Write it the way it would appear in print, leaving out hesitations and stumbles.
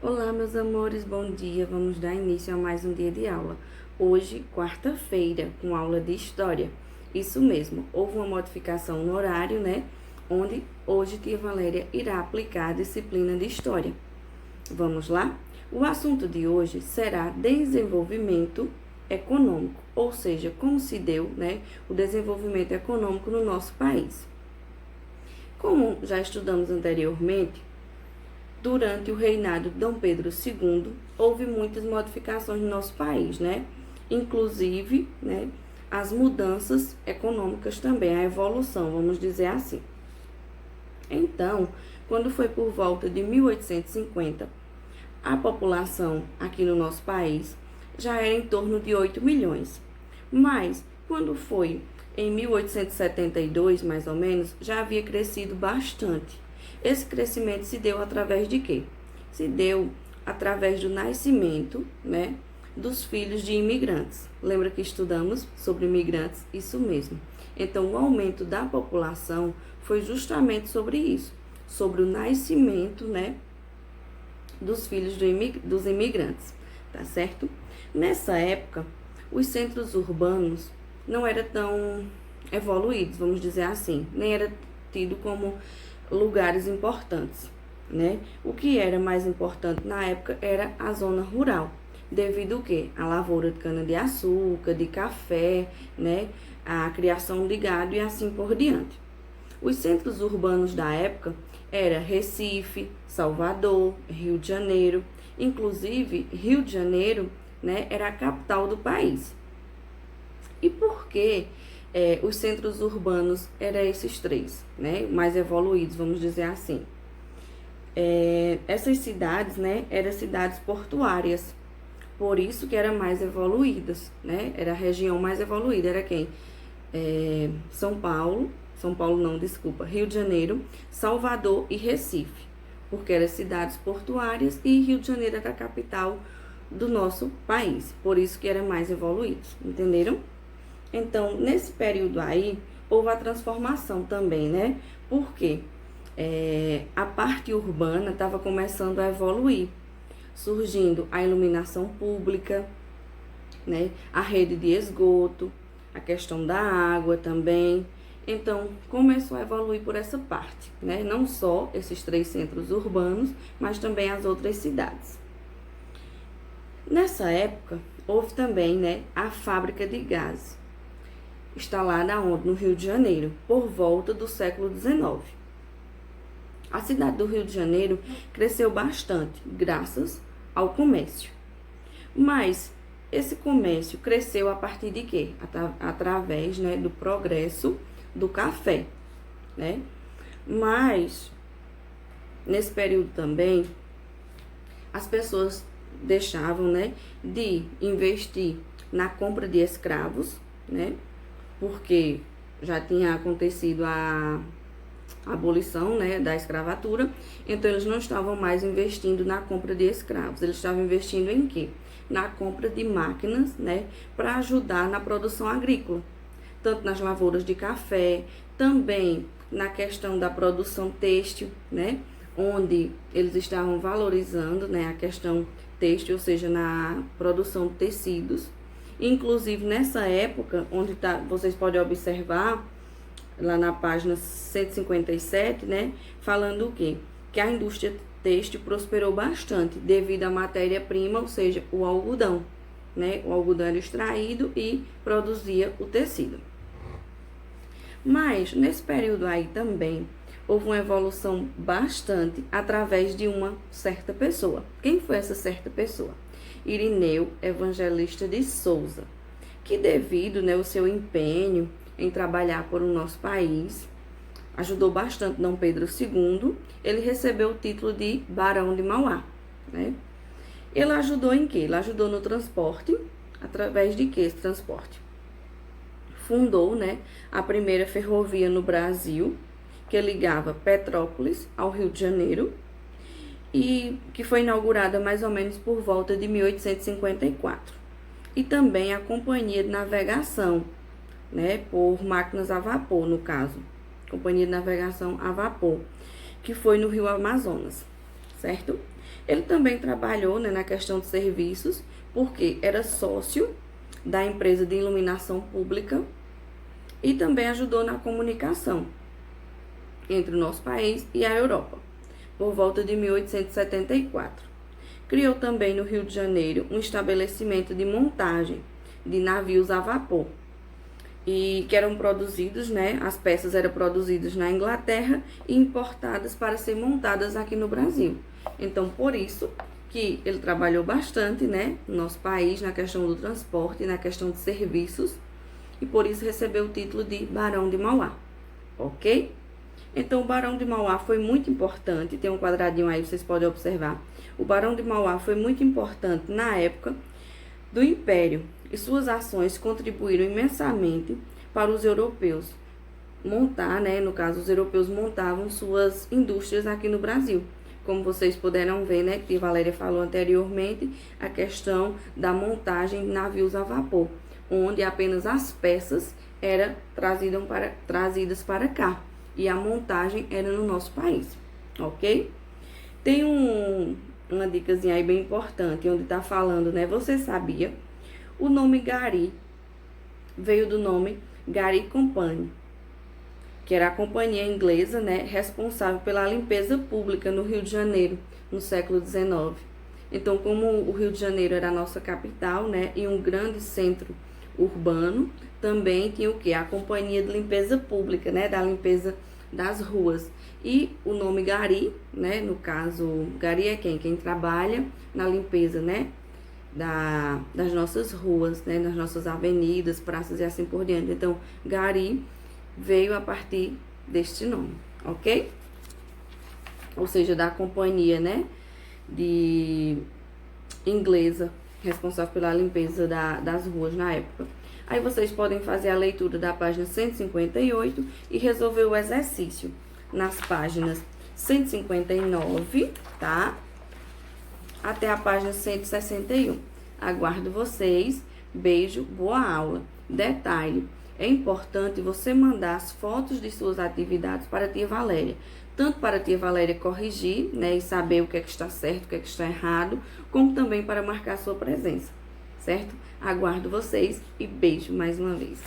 Olá, meus amores, bom dia. Vamos dar início a mais um dia de aula. Hoje, quarta-feira, com aula de História. Isso mesmo, houve uma modificação no horário, né? Onde hoje tia Valéria irá aplicar a disciplina de História. Vamos lá? O assunto de hoje será desenvolvimento econômico, ou seja, como se deu, né, o desenvolvimento econômico no nosso país. Como já estudamos anteriormente, durante o reinado de Dom Pedro II, houve muitas modificações no nosso país, né? Inclusive, né, as mudanças econômicas também, a evolução, vamos dizer assim. Então, quando foi por volta de 1850, a população aqui no nosso país já era em torno de 8 milhões. Mas, quando foi em 1872, mais ou menos, já havia crescido bastante. Esse crescimento se deu através de quê? Se deu através do nascimento, né, dos filhos de imigrantes. Lembra que estudamos sobre imigrantes? Isso mesmo. Então, o aumento da população foi justamente sobre isso, sobre o nascimento, né, dos filhos dos imigrantes, tá certo? Nessa época, os centros urbanos não eram tão evoluídos, vamos dizer assim, nem era tido como lugares importantes, né? O que era mais importante na época era a zona rural, devido ao quê? A lavoura de cana-de-açúcar, de café, né? A criação de gado e assim por diante. Os centros urbanos da época era Recife, Salvador, Rio de Janeiro. Inclusive, Rio de Janeiro, né, era a capital do país. E por que os centros urbanos eram esses três, né, mais evoluídos, vamos dizer assim? Essas cidades, né, eram cidades portuárias, por isso que eram mais evoluídas, né? Era a região mais evoluída, era quem? Rio de Janeiro, Salvador e Recife, porque eram cidades portuárias e Rio de Janeiro era a capital do nosso país, por isso que eram mais evoluídos, entenderam? Então, nesse período aí, houve a transformação também, né? Porque a parte urbana estava começando a evoluir, surgindo a iluminação pública, né? A rede de esgoto, a questão da água também. Então, começou a evoluir por essa parte, né? Não só esses três centros urbanos, mas também as outras cidades. Nessa época, houve também, né, a fábrica de gás, instalada onde? No Rio de Janeiro, por volta do século XIX. A cidade do Rio de Janeiro cresceu bastante, graças ao comércio. Mas esse comércio cresceu a partir de quê? Através, né, do progresso do café, né? Mas, nesse período também, as pessoas deixavam, né, de investir na compra de escravos, né? Porque já tinha acontecido a abolição, né, da escravatura, então eles não estavam mais investindo na compra de escravos, eles estavam investindo em quê? Na compra de máquinas, né, para ajudar na produção agrícola, tanto nas lavouras de café, também na questão da produção têxtil, né, onde eles estavam valorizando, né, a questão têxtil, ou seja, na produção de tecidos. Inclusive, nessa época, onde vocês podem observar, lá na página 157, né, falando o quê? Que a indústria têxtil prosperou bastante devido à matéria-prima, ou seja, o algodão, né? O algodão era extraído e produzia o tecido. Mas, nesse período aí também, houve uma evolução bastante através de uma certa pessoa. Quem foi essa certa pessoa? Irineu Evangelista de Souza, que devido, né, ao seu empenho em trabalhar por o nosso país, ajudou bastante Dom Pedro II, ele recebeu o título de Barão de Mauá, né? Ele ajudou em quê? Ele ajudou no transporte, através de que esse transporte? Fundou, né, a primeira ferrovia no Brasil, que ligava Petrópolis ao Rio de Janeiro, e que foi inaugurada mais ou menos por volta de 1854. E também a Companhia de Navegação, né, por máquinas a vapor, no caso, Companhia de Navegação a Vapor, que foi no Rio Amazonas, certo? Ele também trabalhou, né, na questão de serviços, porque era sócio da empresa de iluminação pública e também ajudou na comunicação entre o nosso país e a Europa, por volta de 1874. Criou também no Rio de Janeiro um estabelecimento de montagem de navios a vapor, e que eram produzidos, né, as peças eram produzidas na Inglaterra e importadas para ser montadas aqui no Brasil. Então, por isso que ele trabalhou bastante, né, no nosso país, na questão do transporte, na questão de serviços, e por isso recebeu o título de Barão de Mauá, ok? Então, o Barão de Mauá foi muito importante, tem um quadradinho aí, vocês podem observar. O Barão de Mauá foi muito importante na época do Império, e suas ações contribuíram imensamente para os europeus montar, né, no caso, os europeus montavam suas indústrias aqui no Brasil. Como vocês puderam ver, né, que a Valéria falou anteriormente, a questão da montagem de navios a vapor, onde apenas as peças eram trazidas para cá e a montagem era no nosso país, ok? Tem uma dicasinha aí bem importante, onde tá falando, né, você sabia? O nome Gari veio do nome Gari Company, que era a companhia inglesa, né, responsável pela limpeza pública no Rio de Janeiro, no século XIX. Então, como o Rio de Janeiro era a nossa capital, né, e um grande centro urbano, também tinha o quê? A companhia de limpeza pública, né, da limpeza das ruas. E o nome Gari, né, no caso, Gari é quem? Quem trabalha na limpeza, né, das nossas ruas, né, das nossas avenidas, praças e assim por diante. Então, Gari veio a partir deste nome, ok? Ou seja, da companhia, né, de inglesa, responsável pela limpeza das ruas na época. Aí vocês podem fazer a leitura da página 158 e resolver o exercício nas páginas 159, tá? Até a página 161. Aguardo vocês. Beijo, boa aula. Detalhe: é importante você mandar as fotos de suas atividades para a tia Valéria. Tanto para a tia Valéria corrigir, né, e saber o que é que está certo, o que é que está errado, como também para marcar sua presença, certo? Aguardo vocês e beijo mais uma vez.